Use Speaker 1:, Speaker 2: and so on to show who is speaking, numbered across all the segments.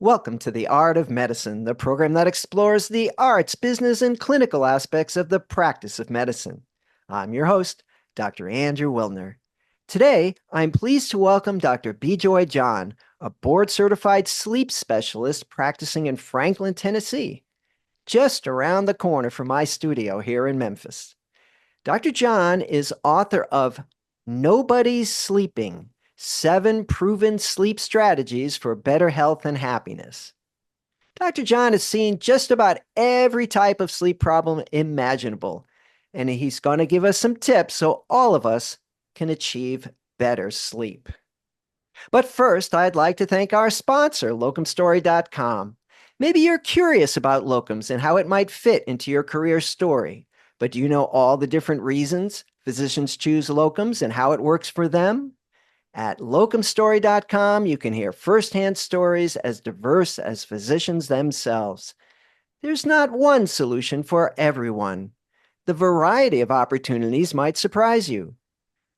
Speaker 1: Welcome to The Art of Medicine, the program that explores the arts, business, and clinical aspects of the practice of medicine. I'm your host, Dr. Andrew Wilner. Today, I'm pleased to welcome Dr. Bijoy John, a board certified sleep specialist practicing in Franklin, Tennessee, just around the corner from my studio here in Memphis. Dr. John is author of Nobody's Sleeping: Seven Proven Sleep Strategies for Better Health and Happiness. Dr. John has seen just about every type of sleep problem imaginable, and he's going to give us some tips so all of us can achieve better sleep. But first, I'd like to thank our sponsor, locumstory.com. Maybe you're curious about locums and how it might fit into your career story, but do you know all the different reasons physicians choose locums and how it works for them? At locumstory.com, you can hear firsthand stories as diverse as physicians themselves. There's not one solution for everyone. The variety of opportunities might surprise you.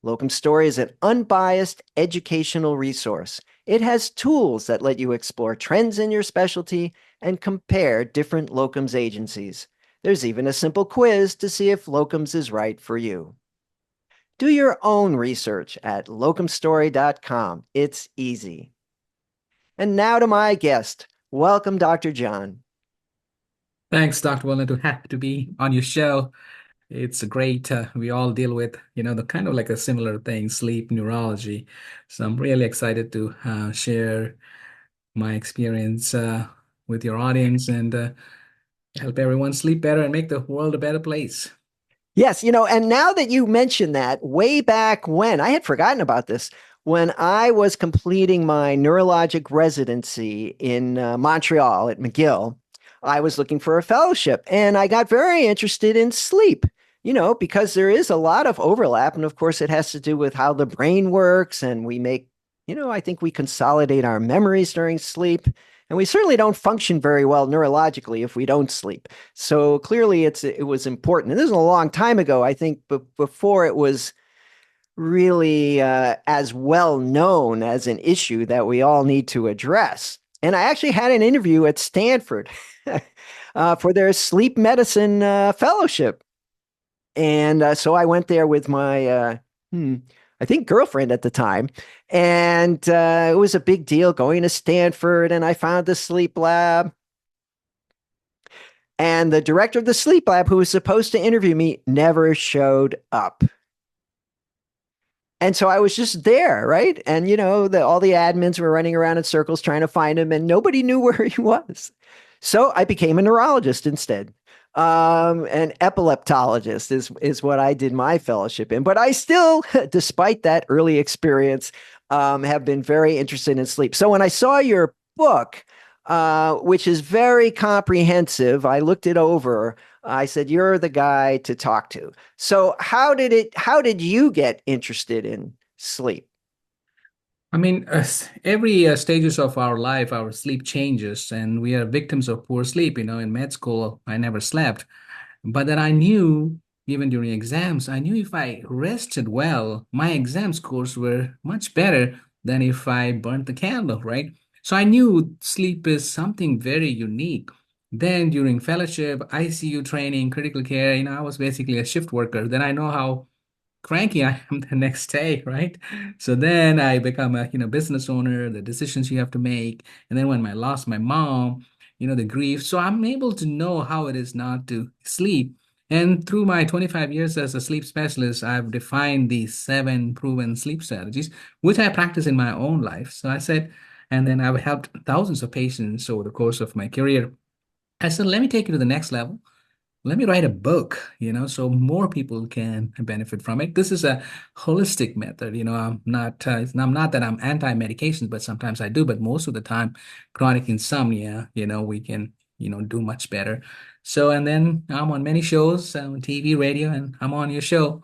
Speaker 1: Locum Story is an unbiased educational resource. It has tools that let you explore trends in your specialty and compare different locums agencies. There's even a simple quiz to see if locums is right for you. Do your own research at locumstory.com. It's easy. And now to my guest. Welcome, Dr. John.
Speaker 2: Thanks, Dr. Wilner, to be on your show. It's great. We all deal with, the kind of like a similar thing, sleep neurology. So I'm really excited to share my experience with your audience and help everyone sleep better and make the world a better place.
Speaker 1: Yes, and now that you mention that, way back when, I had forgotten about this, when I was completing my neurologic residency in Montreal at McGill, I was looking for a fellowship and I got very interested in sleep, because there is a lot of overlap. And of course, it has to do with how the brain works. And we make, I think we consolidate our memories during sleep. And we certainly don't function very well neurologically if we don't sleep. So clearly, it was important. And this is a long time ago. I think before it was really as well known as an issue that we all need to address. And I actually had an interview at Stanford for their sleep medicine fellowship. And so I went there with my, I think, girlfriend at the time. And it was a big deal going to Stanford. And I found the sleep lab. And the director of the sleep lab, who was supposed to interview me, never showed up. And so I was just there, right? And all the admins were running around in circles trying to find him, and nobody knew where he was. So I became a neurologist instead. An epileptologist is what I did my fellowship in. But I still, despite that early experience, have been very interested in sleep. So when I saw your book, which is very comprehensive, I looked it over. I said, "You're the guy to talk to." So how did you get interested in sleep?
Speaker 2: I mean, every stages of our life, our sleep changes, and we are victims of poor sleep. In med school, I never slept. But then I knew, even during exams, I knew if I rested well, my exam scores were much better than if I burnt the candle, right? So I knew sleep is something very unique. Then during fellowship, ICU training, critical care, I was basically a shift worker. Then I know how cranky I am the next day, right? So then I become a business owner, the decisions you have to make, and then when I lost my mom, the grief. So I'm able to know how it is not to sleep. And through my 25 years as a sleep specialist, I've defined these seven proven sleep strategies, which I practice in my own life. So I said, and then I've helped thousands of patients over the course of my career. I said, let me take you to the next level. Let me write a book, so more people can benefit from it. This is a holistic method. I'm not that I'm anti-medications, but sometimes I do. But most of the time, chronic insomnia, we can, do much better. So, and then I'm on many shows, on TV, radio, and I'm on your show.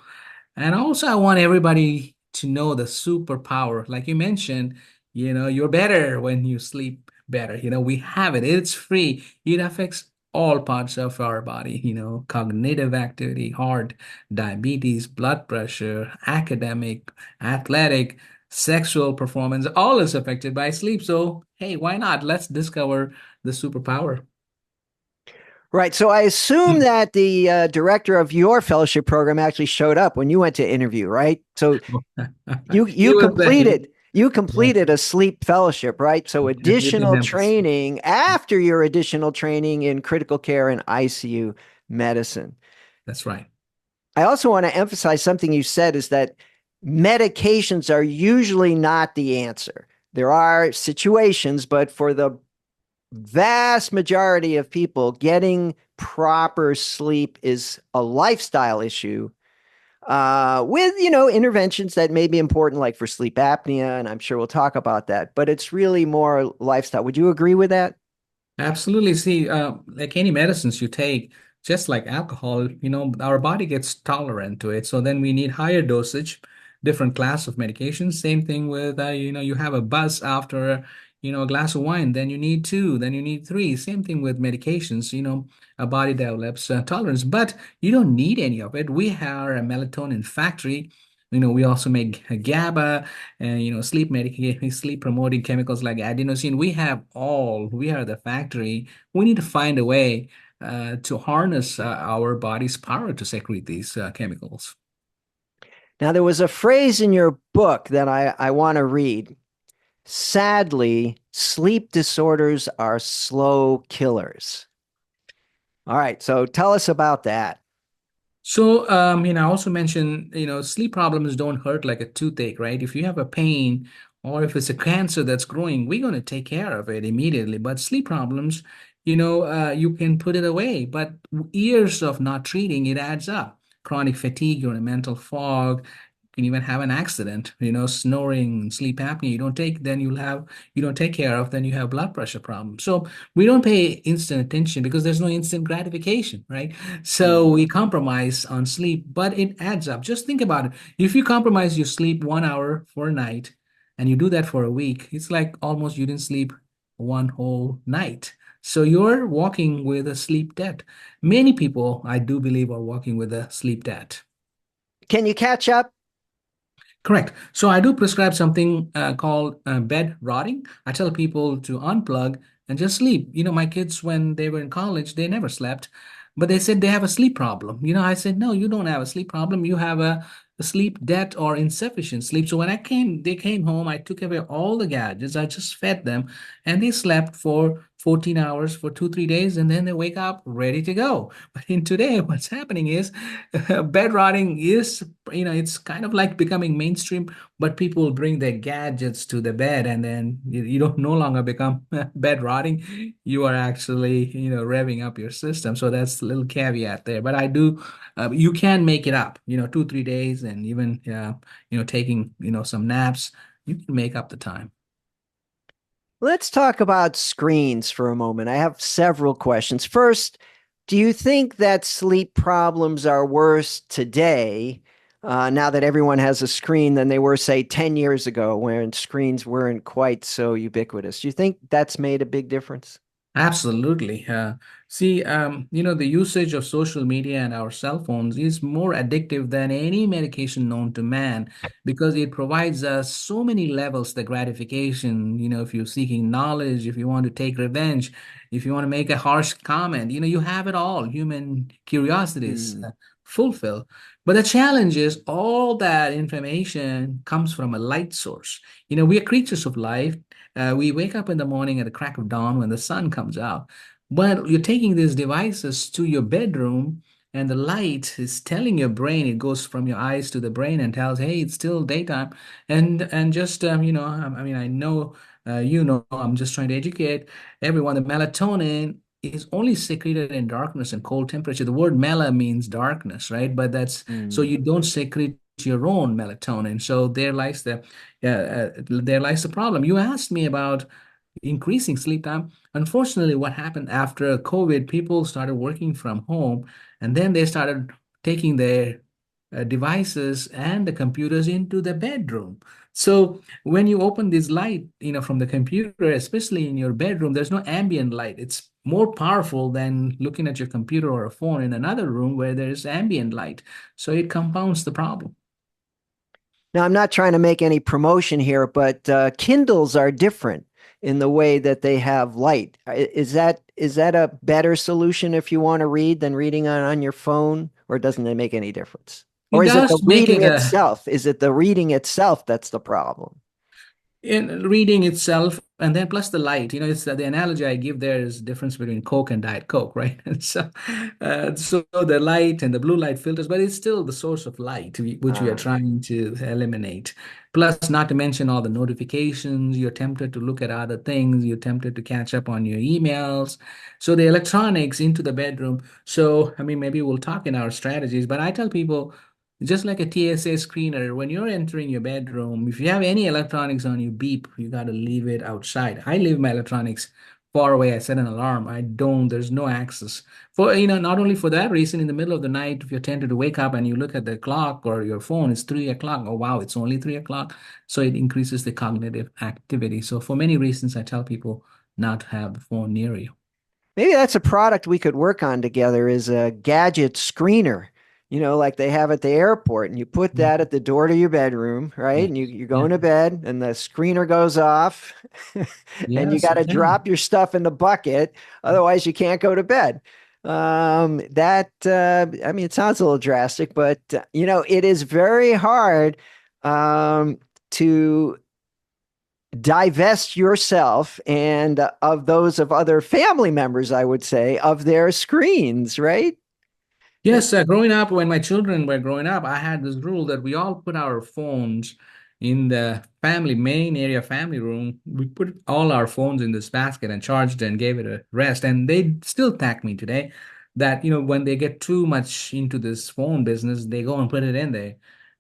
Speaker 2: And also, I want everybody to know the superpower. Like you mentioned, you're better when you sleep better. We have it, it's free. It affects all parts of our body, cognitive activity, heart, diabetes, blood pressure, academic, athletic. sexual performance, all is affected by sleep. So, hey, why not? Let's discover the superpower.
Speaker 1: Right. So I assume that the director of your fellowship program actually showed up when you went to interview, right? So you
Speaker 2: He
Speaker 1: you
Speaker 2: was there.
Speaker 1: completed you
Speaker 2: Yeah,
Speaker 1: completed a sleep fellowship, right? So
Speaker 2: we did
Speaker 1: additional
Speaker 2: have this.
Speaker 1: training after your additional training in critical care and ICU medicine.
Speaker 2: That's right.
Speaker 1: I also want to emphasize something you said is that medications are usually not the answer. There are situations, but for the vast majority of people, getting proper sleep is a lifestyle issue with interventions that may be important, like for sleep apnea, and I'm sure we'll talk about that. But it's really more lifestyle. Would you agree with that?
Speaker 2: Absolutely. See, like any medicines you take, just like alcohol, our body gets tolerant to it. So then we need higher dosage, different class of medications. Same thing with, you have a buzz after, a glass of wine, then you need two, then you need three. Same thing with medications, a body develops tolerance, but you don't need any of it. We are a melatonin factory. We also make GABA and sleep medication, sleep promoting chemicals like adenosine. We are the factory. We need to find a way to harness our body's power to secrete these chemicals.
Speaker 1: Now, there was a phrase in your book that I want to read. Sadly, sleep disorders are slow killers. All right, so tell us about that.
Speaker 2: So, I also mentioned, sleep problems don't hurt like a toothache, right? If you have a pain or if it's a cancer that's growing, we're going to take care of it immediately. But sleep problems, you can put it away, but years of not treating it adds up. Chronic fatigue, you're in a mental fog. You can even have an accident, snoring, sleep apnea. You don't take care of, then you have blood pressure problems. So we don't pay instant attention because there's no instant gratification, right? So
Speaker 1: Mm.
Speaker 2: we compromise on sleep, but it adds up. Just think about it. If you compromise your sleep 1 hour for a night and you do that for a week, it's like almost you didn't sleep one whole night. So you're walking with a sleep debt. Many people, I do believe, are walking with a sleep debt.
Speaker 1: Can you catch up?
Speaker 2: Correct. So I do prescribe something called bed rotting. I tell people to unplug and just sleep. My kids, when they were in college, they never slept, but they said they have a sleep problem. I said, no, you don't have a sleep problem. You have a sleep debt or insufficient sleep. So when they came home, I took away all the gadgets. I just fed them and they slept for 14 hours for 2, 3 days, and then they wake up ready to go. But in today, what's happening is bed rotting is it's kind of like becoming mainstream, but people bring their gadgets to the bed and then you don't no longer become bed rotting. You are actually, revving up your system. So that's a little caveat there. But I do, you can make it up, 2, 3 days and even, taking, some naps, you can make up the time.
Speaker 1: Let's talk about screens for a moment. I have several questions. First, do you think that sleep problems are worse today, now that everyone has a screen, than they were, say, 10 years ago when screens weren't quite so ubiquitous? Do you think that's made a big difference?
Speaker 2: Absolutely. See, the usage of social media and our cell phones is more addictive than any medication known to man because it provides us so many levels the gratification. If you're seeking knowledge, if you want to take revenge, if you want to make a harsh comment, you have it all. Human curiosities
Speaker 1: Hmm.
Speaker 2: fulfill. But the challenge is all that information comes from a light source. We are creatures of light. We wake up in the morning at the crack of dawn when the sun comes out. But you're taking these devices to your bedroom, and the light is telling your brain, it goes from your eyes to the brain and tells, hey, it's still daytime. And just, I know, I'm just trying to educate everyone. The melatonin is only secreted in darkness and cold temperature. The word mela means darkness, right? But that's so
Speaker 1: Hmm.
Speaker 2: you don't secrete your own melatonin. So there lies the problem. You asked me about increasing sleep time. Unfortunately, what happened after COVID, people started working from home and then they started taking their devices and the computers into the bedroom. So when you open this light, from the computer, especially in your bedroom, there's no ambient light. It's more powerful than looking at your computer or a phone in another room where there's ambient light. So it compounds the problem.
Speaker 1: Now, I'm not trying to make any promotion here, but Kindles are different in the way that they have light. Is that a better solution if you want to read than reading on your phone, or doesn't it make any difference? Or
Speaker 2: It
Speaker 1: is it the
Speaker 2: does make
Speaker 1: reading
Speaker 2: it a
Speaker 1: itself? Is it the reading itself that's the problem?
Speaker 2: in reading itself, and then plus the light. It's the analogy I give there is difference between Coke and Diet Coke, right? And so the light and the blue light filters, but it's still the source of light which we are
Speaker 1: Uh,
Speaker 2: trying to eliminate. Plus, not to mention all the notifications. You're tempted to look at other things. You're tempted to catch up on your emails. So the electronics into the bedroom. So I mean, maybe we'll talk in our strategies, but I tell people, just like a TSA screener, when you're entering your bedroom, if you have any electronics on you, beep, you got to leave it outside. I leave my electronics far away. I set an alarm. There's no access. Not only for that reason, in the middle of the night, if you're tempted to wake up and you look at the clock or your phone, it's 3 o'clock. Oh, wow, it's only 3 o'clock. So it increases the cognitive activity. So for many reasons, I tell people not to have the phone near you.
Speaker 1: Maybe that's a product we could work on together is a gadget screener, like they have at the airport. And you put that at the door to your bedroom, right?
Speaker 2: Yeah.
Speaker 1: And you're
Speaker 2: Yeah.
Speaker 1: going to bed and the screener goes off and you
Speaker 2: Yes,
Speaker 1: got
Speaker 2: you
Speaker 1: to
Speaker 2: can.
Speaker 1: drop your stuff in the bucket. Otherwise, you can't go to bed. I mean, it sounds a little drastic, but, it is very hard to divest yourself and of those of other family members, I would say, of their screens, right?
Speaker 2: Yes, growing up, when my children were growing up, I had this rule that we all put our phones in the main area family room. We put all our phones in this basket and charged and gave it a rest. And they still thank me today that, when they get too much into this phone business, they go and put it in there.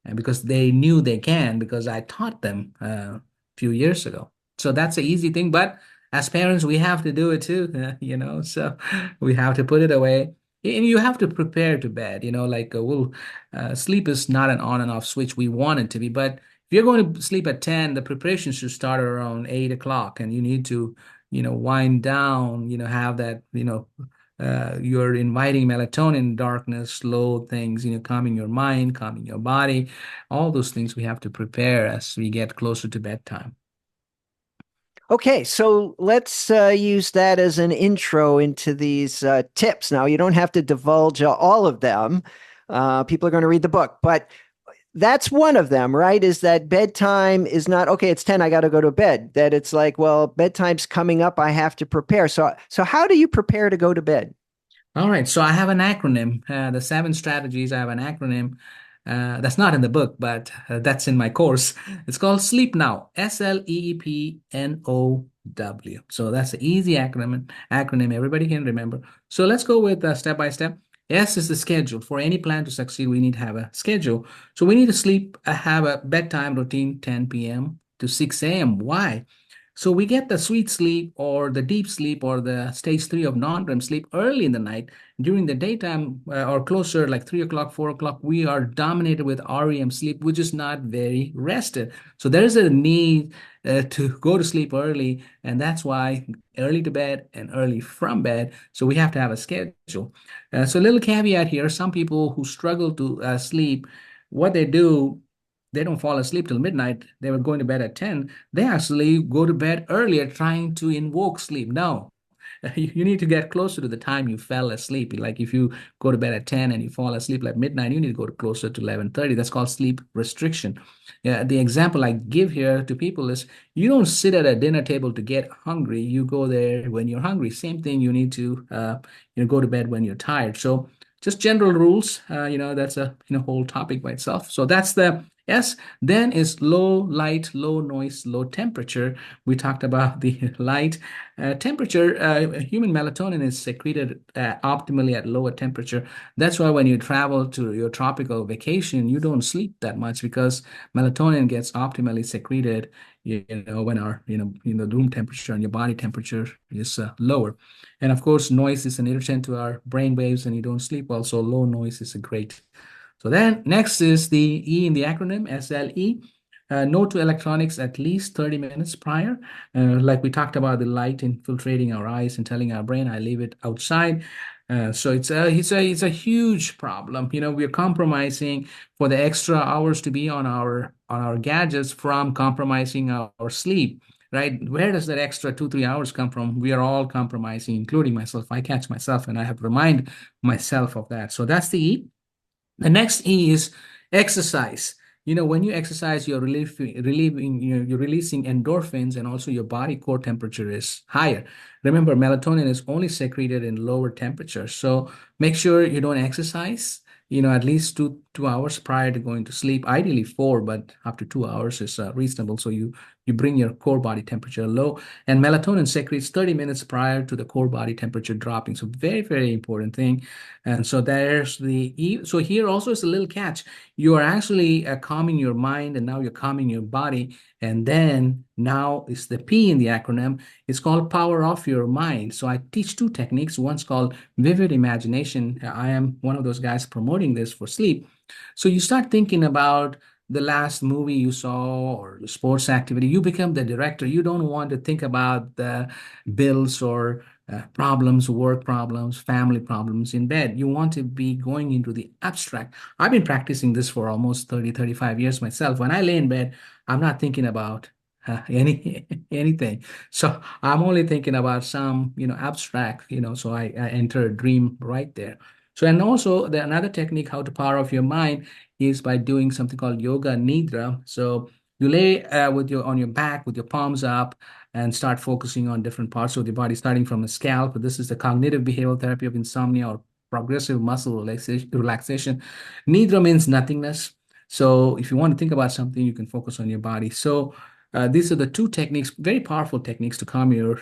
Speaker 2: And because they knew they can, because I taught them a few years ago. So that's an easy thing. But as parents, we have to do it too, so we have to put it away, and you have to prepare to bed, like sleep is not an on and off switch. We want it to be, but if you're going to sleep at 10, the preparation should start around 8 o'clock, and you need to, wind down, have that, you're inviting melatonin, darkness, slow things, calming your mind, calming your body. All those things we have to prepare as we get closer to bedtime.
Speaker 1: Okay, so let's use that as an intro into these tips. Now, you don't have to divulge all of them. People are going to read the book, but that's one of them, right? Is that bedtime is not okay, it's 10, I got to go to bed. That it's like, well, bedtime's coming up, I have to prepare. So how do you prepare to go to bed?
Speaker 2: All right, so I have an acronym. The 7 strategies. I have an acronym that's not in the book, but that's in my course. It's called Sleep Now. SLEEPNOW. So that's an easy acronym. Acronym everybody can remember. So let's go with step by step. S is the schedule. For any plan to succeed, we need to have a schedule. So we need to have a bedtime routine 10 p.m. to 6 a.m. Why? So we get the sweet sleep or the deep sleep or the stage 3 of non-REM sleep early in the night. During the daytime or closer, like 3 o'clock, 4 o'clock, we are dominated with REM sleep, which is not very rested. So there is a need to go to sleep early, and that's why early to bed and early from bed. So we have to have a schedule. So a little caveat here: some people who struggle to sleep, what they do, they don't fall asleep till midnight. They were going to bed at 10. They actually go to bed earlier trying to invoke sleep. No, you need to get closer to the time you fell asleep. Like if you go to bed at 10 and you fall asleep at midnight, you need to go to closer to 11:30. That's called sleep restriction. Yeah, the example I give here to people is you don't sit at a dinner table to get hungry. You go there when you're hungry. Same thing, you need to go to bed when you're tired. So just general rules, that's a whole topic by itself. So that's the S. Then is low light, low noise, low temperature. We talked about the light. Temperature, human melatonin is secreted optimally at lower temperature. That's why when you travel to your tropical vacation, you don't sleep that much because melatonin gets optimally secreted, when our, the room temperature and your body temperature is lower. And of course, noise is an irritant to our brain waves and you don't sleep well. So low noise is a great. So then next is the E in the acronym, SLE. No to electronics at least 30 minutes prior. Like we talked about the light infiltrating our eyes and telling our brain, I leave it outside. So it's a huge problem. We're compromising for the extra hours to be on our gadgets from compromising our sleep, right? Where does that extra 2 3 hours come from? We are all compromising, including myself. I catch myself, and I have to remind myself of that. So that's the E. The next E is exercise. When you exercise, you're releasing endorphins, and also your body core temperature is higher. Remember, melatonin is only secreted in lower temperatures. So make sure you don't exercise, at least two hours prior to going to sleep. Ideally four, but up to 2 hours is reasonable. So you bring your core body temperature low, and melatonin secretes 30 minutes prior to the core body temperature dropping. So very, very important thing. And so there's so here also is a little catch. You are actually calming your mind, and now you're calming your body. And then now is the P in the acronym. It's called power off your mind. So I teach two techniques. One's called vivid imagination. I am one of those guys promoting this for sleep. So you start thinking about the last movie you saw or the sports activity. You become the director. You don't want to think about the bills or problems, work problems, family problems in bed. You want to be going into the abstract. I've been practicing this for almost 35 years myself. When I lay in bed, I'm not thinking about anything. So I'm only thinking about some, abstract, so I enter a dream right there. So, and also another technique how to power off your mind is by doing something called yoga nidra. So you lay on your back with your palms up and start focusing on different parts of the body, starting from the scalp. This is the cognitive behavioral therapy of insomnia or progressive muscle relaxation. Nidra means nothingness. So if you want to think about something, you can focus on your body. So these are the two techniques, very powerful techniques to calm your,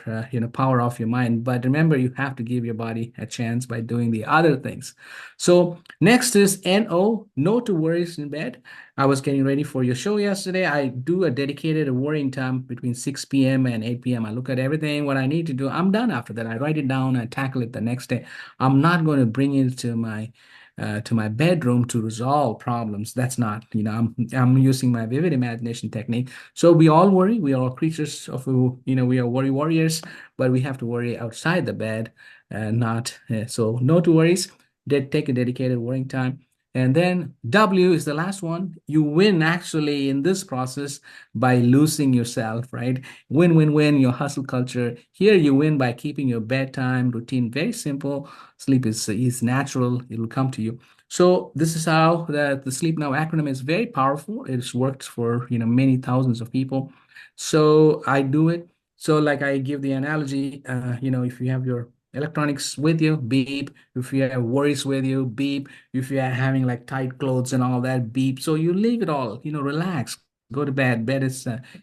Speaker 2: power off your mind. But remember, you have to give your body a chance by doing the other things. So next is NO, no to worries in bed. I was getting ready for your show yesterday. I do a dedicated worrying time between 6 p.m. and 8 p.m. I look at everything, what I need to do. I'm done after that. I write it down and tackle it the next day. I'm not going to bring it to my bedroom to resolve problems. That's not, I'm using my vivid imagination technique. So we all worry. We are all creatures of, we are worry warriors, but we have to worry outside the bed, not. So no to worries. Take a dedicated worrying time. And then W is the last one. You win actually in this process by losing yourself, right? Win, win, win, your hustle culture. Here you win by keeping your bedtime routine very simple. Sleep is natural. It will come to you. So this is how the Sleep Now acronym is very powerful. It's worked for many thousands of people. So I do it. So like I give the analogy, if you have your electronics with you, beep. If you have worries with you, beep. If you are having like tight clothes and all that, beep. So you leave it all, relax, go to bed.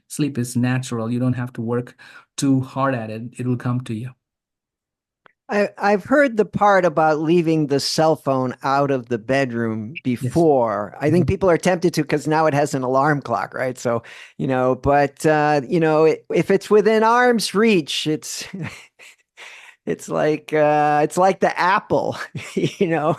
Speaker 2: Sleep is natural. You don't have to work too hard at it. It will come to you.
Speaker 1: I've heard the part about leaving the cell phone out of the bedroom
Speaker 2: Yes.
Speaker 1: before. I think
Speaker 2: Mhm.
Speaker 1: people are tempted to because now it has an alarm clock, right? So, but if it's within arm's reach, it's like the apple,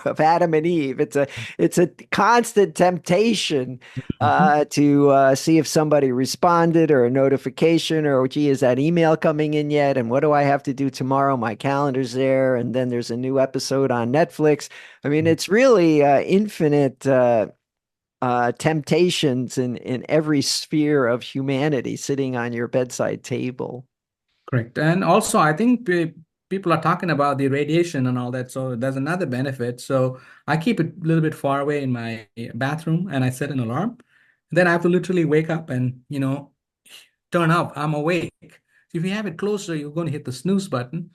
Speaker 1: of Adam and Eve. It's a constant temptation
Speaker 2: Mhm.
Speaker 1: to see if somebody responded or a notification or gee, is that email coming in yet? And what do I have to do tomorrow? My calendar's there, and then there's a new episode on Netflix. I mean, it's really infinite temptations in every sphere of humanity sitting on your bedside table.
Speaker 2: Correct. And also, I think people are talking about the radiation and all that. So there's another benefit. So I keep it a little bit far away in my bathroom, and I set an alarm. Then I have to literally wake up and, turn up. I'm awake. If you have it closer, you're going to hit the snooze button.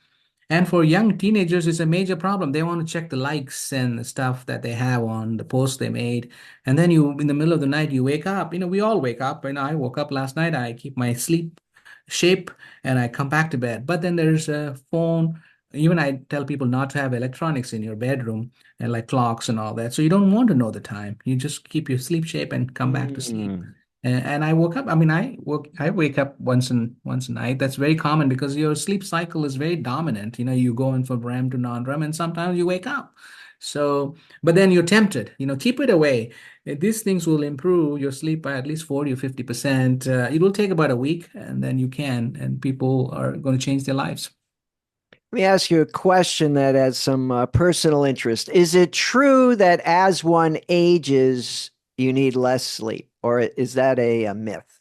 Speaker 2: And for young teenagers, it's a major problem. They want to check the likes and the stuff that they have on the post they made. And then in the middle of the night, you wake up. We all wake up. I woke up last night. I keep my sleep shape and I come back to bed. But then there's a phone. Even I tell people not to have electronics in your bedroom and like clocks and all that. So you don't want to know the time. You just keep your sleep shape and come back to sleep.
Speaker 1: Hmm.
Speaker 2: And I woke up. I mean, I wake up once a night. That's very common because your sleep cycle is very dominant. You go in from REM to non-REM, and sometimes you wake up. So, but then you're tempted. Keep it away. These things will improve your sleep by at least 40 or 50%. It will take about a week, and then you can, and people are going to change their lives.
Speaker 1: Let me ask you a question that has some personal interest. Is it true that as one ages, you need less sleep, or is that a myth?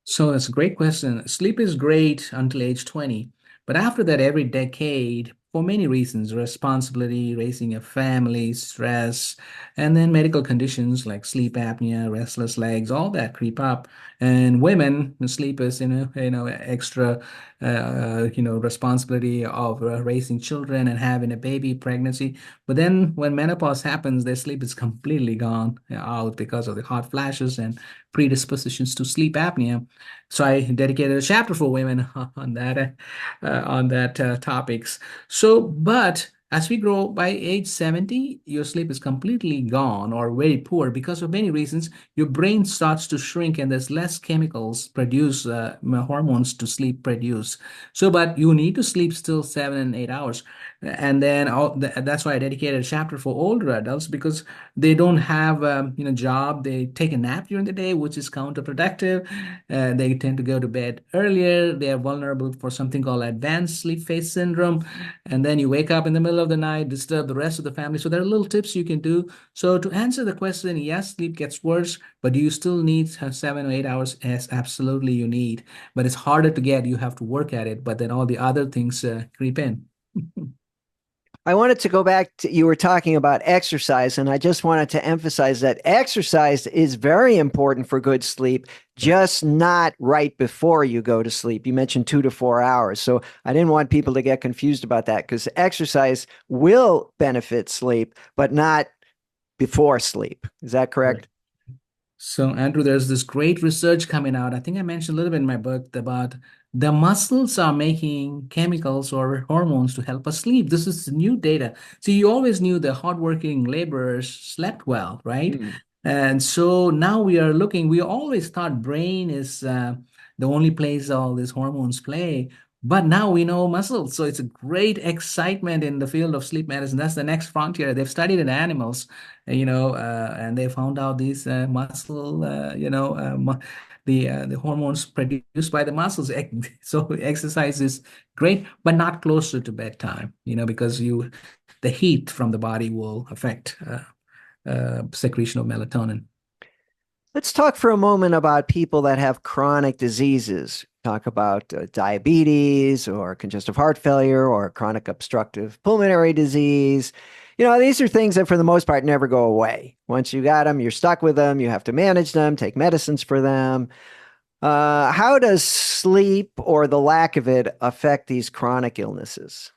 Speaker 2: So that's a great question. Sleep is great until age 20, but after that, every decade, for many reasons, responsibility, raising a family, stress, and then medical conditions like sleep apnea, restless legs, all that creep up. And women, sleep is, extra, responsibility of raising children and having a baby, pregnancy. But then when menopause happens, their sleep is completely gone out because of the hot flashes and predispositions to sleep apnea. So I dedicated a chapter for women on that topics. So, but as we grow by age 70, your sleep is completely gone or very poor because of many reasons. Your brain starts to shrink and there's less chemicals produce hormones to sleep produce. So, but you need to sleep still 7 and 8 hours. And then that's why I dedicated a chapter for older adults because they don't have job. They take a nap during the day, which is counterproductive. They tend to go to bed earlier. They are vulnerable for something called advanced sleep phase syndrome. And then you wake up in the middle of the night, disturb the rest of the family. So there are little tips you can do. So to answer the question, yes, sleep gets worse, but do you still need 7 or 8 hours? Yes, absolutely you need. But it's harder to get. You have to work at it. But then all the other things creep in.
Speaker 1: I wanted to go back to you were talking about exercise, and I just wanted to emphasize that exercise is very important for good sleep, just not right before you go to sleep. You mentioned 2 to 4 hours. So I didn't want people to get confused about that because exercise will benefit sleep, but not before sleep. Is that correct?
Speaker 2: So, Andrew, there's this great research coming out. I think I mentioned a little bit in my book about the muscles are making chemicals or hormones to help us sleep. This is new data. So, you always knew the hardworking laborers slept well, right?
Speaker 1: Hmm.
Speaker 2: And so now we are looking, we always thought brain is the only place all these hormones play. But now we know muscles. So it's a great excitement in the field of sleep medicine. That's the next frontier. They've studied in animals and they found out these muscle, the hormones produced by the muscles. So exercise is great, but not closer to bedtime, because the heat from the body will affect secretion of melatonin.
Speaker 1: Let's talk for a moment about people that have chronic diseases. Talk about diabetes or congestive heart failure or chronic obstructive pulmonary disease. These are things that for the most part never go away. Once you got them, you're stuck with them. You have to manage them, take medicines for them. How does sleep or the lack of it affect these chronic illnesses?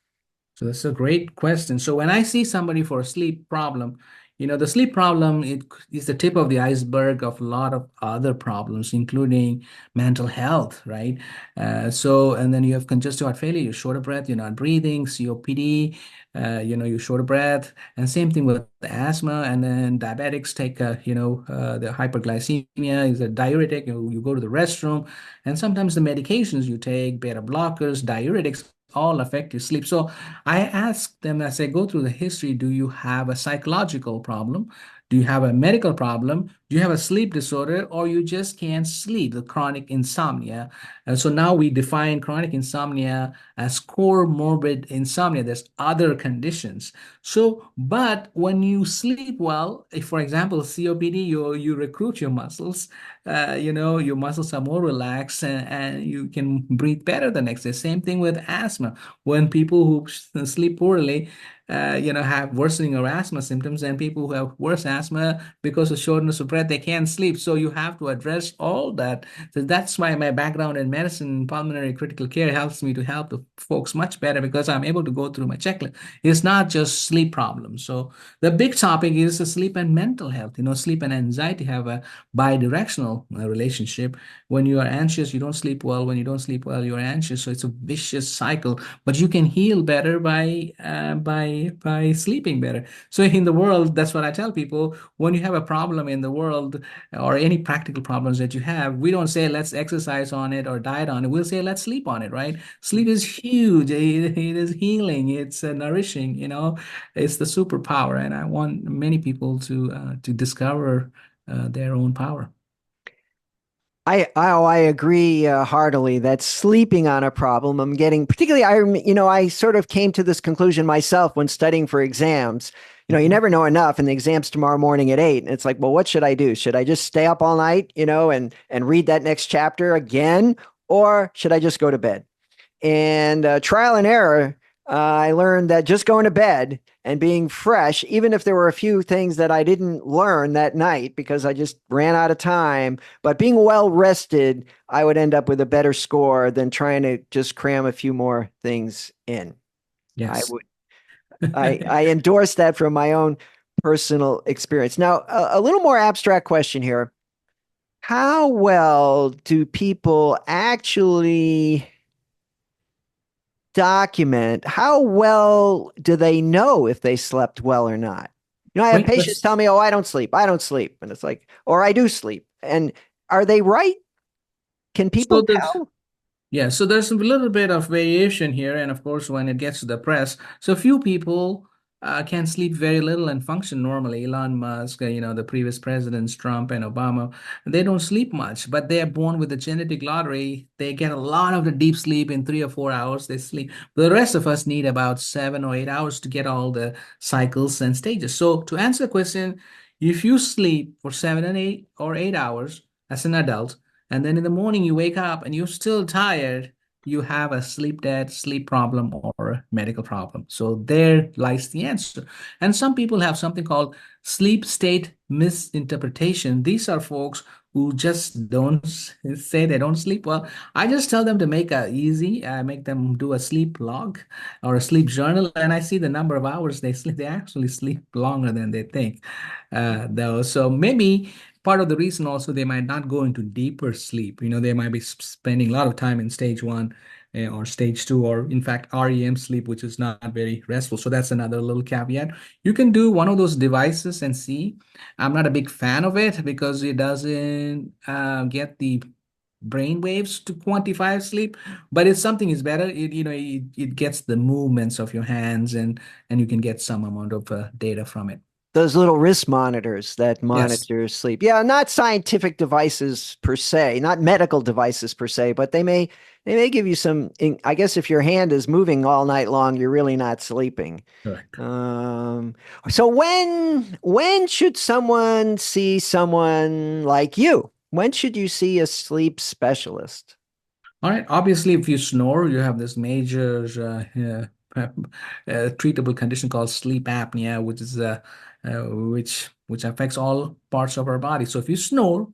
Speaker 2: So that's a great question. So when I see somebody for a sleep problem, the sleep problem it is the tip of the iceberg of a lot of other problems, including mental health, right? And then you have congestive heart failure, you're short of breath, you're not breathing, COPD, you're short of breath, and same thing with the asthma. And then diabetics take, the hyperglycemia is a diuretic. You go to the restroom, and sometimes the medications you take, beta blockers, diuretics, all affect your sleep. So I ask them as I go through the history, do you have a psychological problem? Do you have a medical problem? Do you have a sleep disorder or you just can't sleep, the chronic insomnia? And so now we define chronic insomnia as core morbid insomnia. There's other conditions. So, but when you sleep well, if for example, COPD, you recruit your muscles, your muscles are more relaxed and you can breathe better the next day. Same thing with asthma. When people who sleep poorly, have worsening of asthma symptoms, and people who have worse asthma because of shortness of breath, they can't sleep. So you have to address all that. So that's why my background in medicine, pulmonary critical care, helps me to help the folks much better because I'm able to go through my checklist. It's not just sleep problems. So the big topic is the sleep and mental health. Sleep and anxiety have a bi-directional relationship. When you are anxious, you don't sleep well. When you don't sleep well, you're anxious. So it's a vicious cycle. But you can heal better by sleeping better. So in the world, that's what I tell people. When you have a problem in the world or any practical problems that you have, we don't say let's exercise on it or diet on it. We'll say let's sleep on it, right? Sleep is huge. It is healing. It's nourishing. It's the superpower, and I want many people to discover their own power.
Speaker 1: I agree heartily that sleeping on a problem. I'm getting particularly. I sort of came to this conclusion myself when studying for exams. You
Speaker 2: Mhm.
Speaker 1: never know enough, and the exam's tomorrow morning at 8. And it's like, well, what should I do? Should I just stay up all night, and read that next chapter again, or should I just go to bed? And trial and error, I learned that just going to bed and being fresh, even if there were a few things that I didn't learn that night because I just ran out of time, but being well rested, I would end up with a better score than trying to just cram a few more things in. I
Speaker 2: Yes.
Speaker 1: would, I endorse that from my own personal experience. Now, a little more abstract question here. How well do people actually document how well do they know if they slept well or not? I have
Speaker 2: Wait,
Speaker 1: patients
Speaker 2: let's
Speaker 1: tell me, "Oh, I don't sleep. I don't sleep." And it's like, or I do sleep. And are they right? Can people
Speaker 2: so the
Speaker 1: tell?
Speaker 2: Yeah, so there's a little bit of variation here, and of course, when it gets to the press, so few people can sleep very little and function normally. Elon Musk, the previous presidents, Trump and Obama, they don't sleep much, but they are born with the genetic lottery. They get a lot of the deep sleep in 3 or 4 hours. They sleep. The rest of us need about 7 or 8 hours to get all the cycles and stages. So to answer the question, if you sleep for 7 or 8 hours as an adult, and then in the morning you wake up and you're still tired, you have a sleep debt, sleep problem, or a medical problem. So there lies the answer. And some people have something called sleep state misinterpretation. These are folks who just don't say they don't sleep well. I just tell them to make a easy, make them do a sleep log or a sleep journal, and I see the number of hours they sleep. They actually sleep longer than they think, though. So maybe part of the reason also they might not go into deeper sleep. They might be spending a lot of time in stage one or stage two, or in fact, REM sleep, which is not very restful. So that's another little caveat. You can do one of those devices and see. I'm not a big fan of it because it doesn't get the brain waves to quantify sleep, but if something is better, it gets the movements of your hands, and you can get some amount of data from it.
Speaker 1: Those little wrist monitors that
Speaker 2: Yes.
Speaker 1: monitor sleep. Yeah, not scientific devices per se, not medical devices per se, but they may give you some. I guess if your hand is moving all night long, you're really not sleeping.
Speaker 2: Correct.
Speaker 1: Um, so when should someone see someone like you? When should you see a sleep specialist?
Speaker 2: All right. Obviously, if you snore, you have this major treatable condition called sleep apnea, which affects all parts of our body. So if you snore,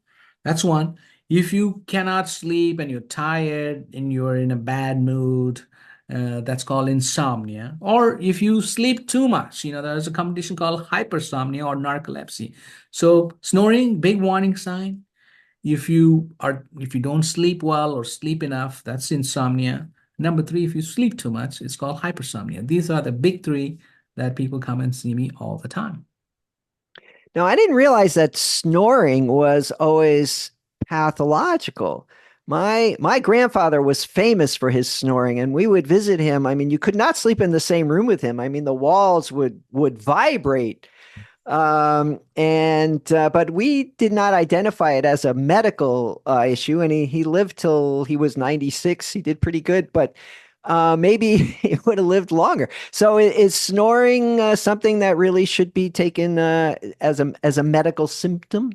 Speaker 2: that's one. If you cannot sleep and you're tired and you're in a bad mood, that's called insomnia. Or if you sleep too much, there's a condition called hypersomnia or narcolepsy. So snoring, big warning sign. If you don't sleep well or sleep enough, that's insomnia. Number three, if you sleep too much, it's called hypersomnia. These are the big three that people come and see me all the time.
Speaker 1: Now, I didn't realize that snoring was always pathological. My grandfather was famous for his snoring, and we would visit him. I mean, you could not sleep in the same room with him. I mean, the walls would vibrate. And but we did not identify it as a medical issue, and he lived till he was 96. He did pretty good, but maybe he would have lived longer. So is snoring something that really should be taken as a medical symptom?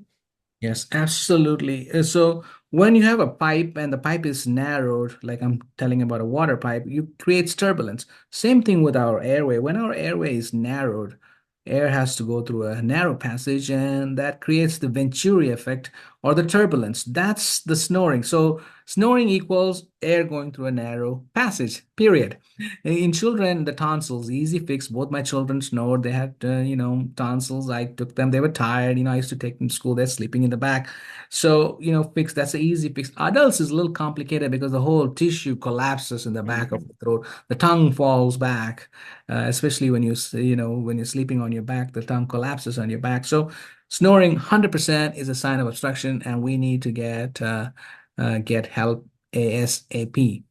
Speaker 2: Yes, absolutely. So when you have a pipe and the pipe is narrowed, like I'm telling about a water pipe, you creates turbulence. Same thing with our airway. When our airway is narrowed, air has to go through a narrow passage, and that creates the Venturi effect or the turbulence. That's the snoring. So snoring equals air going through a narrow passage, period. In children, the tonsils, easy fix. Both my children snored. They had, tonsils. I took them. They were tired. I used to take them to school. They're sleeping in the back. So, fix. That's an easy fix. Adults is a little complicated because the whole tissue collapses in the back of the throat. The tongue falls back, especially when you're sleeping on your back, the tongue collapses on your back. So, snoring 100% is a sign of obstruction, and we need to get help ASAP.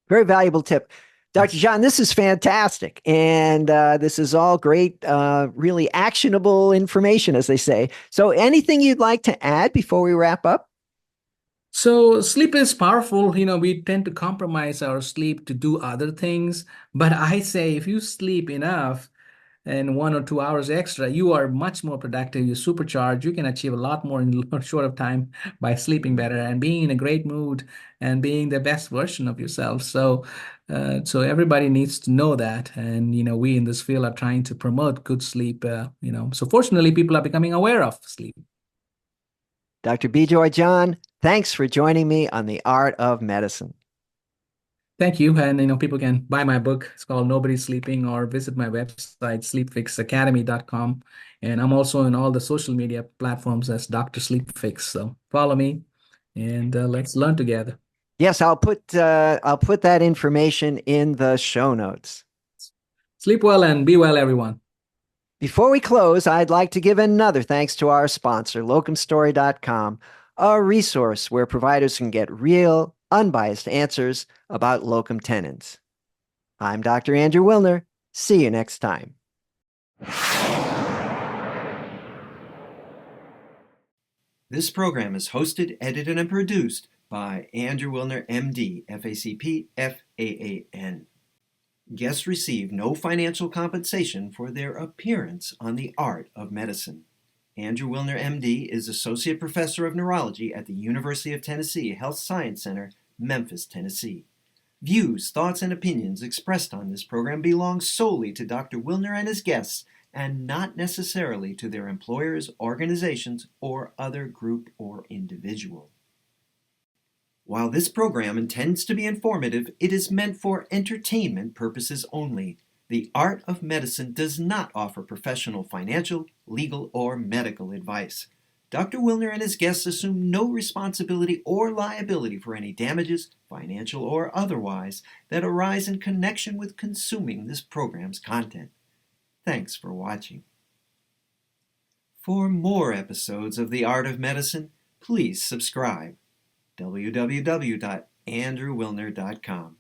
Speaker 1: Very valuable tip. Dr.
Speaker 2: Yes.
Speaker 1: John, this is fantastic. And this is all great, really actionable information, as they say. So, anything you'd like to add before we wrap up?
Speaker 2: So sleep is powerful. We tend to compromise our sleep to do other things. But I say if you sleep enough and 1 or 2 hours extra, you are much more productive. You're supercharged. You can achieve a lot more in a short of time by sleeping better and being in a great mood and being the best version of yourself. So everybody needs to know that. And we in this field are trying to promote good sleep. So fortunately, people are becoming aware of sleep.
Speaker 1: Dr. Bijoy John, thanks for joining me on the Art of Medicine.
Speaker 2: Thank you. And people can buy my book. It's called Nobody's Sleeping, or visit my website, sleepfixacademy.com. And I'm also in all the social media platforms as Dr. Sleep Fix. So follow me and let's learn together.
Speaker 1: Yes, I'll put that information in the show notes.
Speaker 2: Sleep well and be well, everyone.
Speaker 1: Before we close, I'd like to give another thanks to our sponsor, locumstory.com, a resource where providers can get real, unbiased answers about locum tenens. I'm Dr. Andrew Wilner. See you next time. This program is hosted, edited, and produced by Andrew Wilner, MD, FACP, FAAN. Guests receive no financial compensation for their appearance on the Art of Medicine. Andrew Wilner, MD, is Associate Professor of Neurology at the University of Tennessee Health Science Center, Memphis, Tennessee. Views, thoughts, and opinions expressed on this program belong solely to Dr. Wilner and his guests and not necessarily to their employers, organizations, or other group or individual. While this program intends to be informative, it is meant for entertainment purposes only. The Art of Medicine does not offer professional financial, legal, or medical advice. Dr. Wilner and his guests assume no responsibility or liability for any damages, financial or otherwise, that arise in connection with consuming this program's content. Thanks for watching. For more episodes of The Art of Medicine, please subscribe. www.andrewwilner.com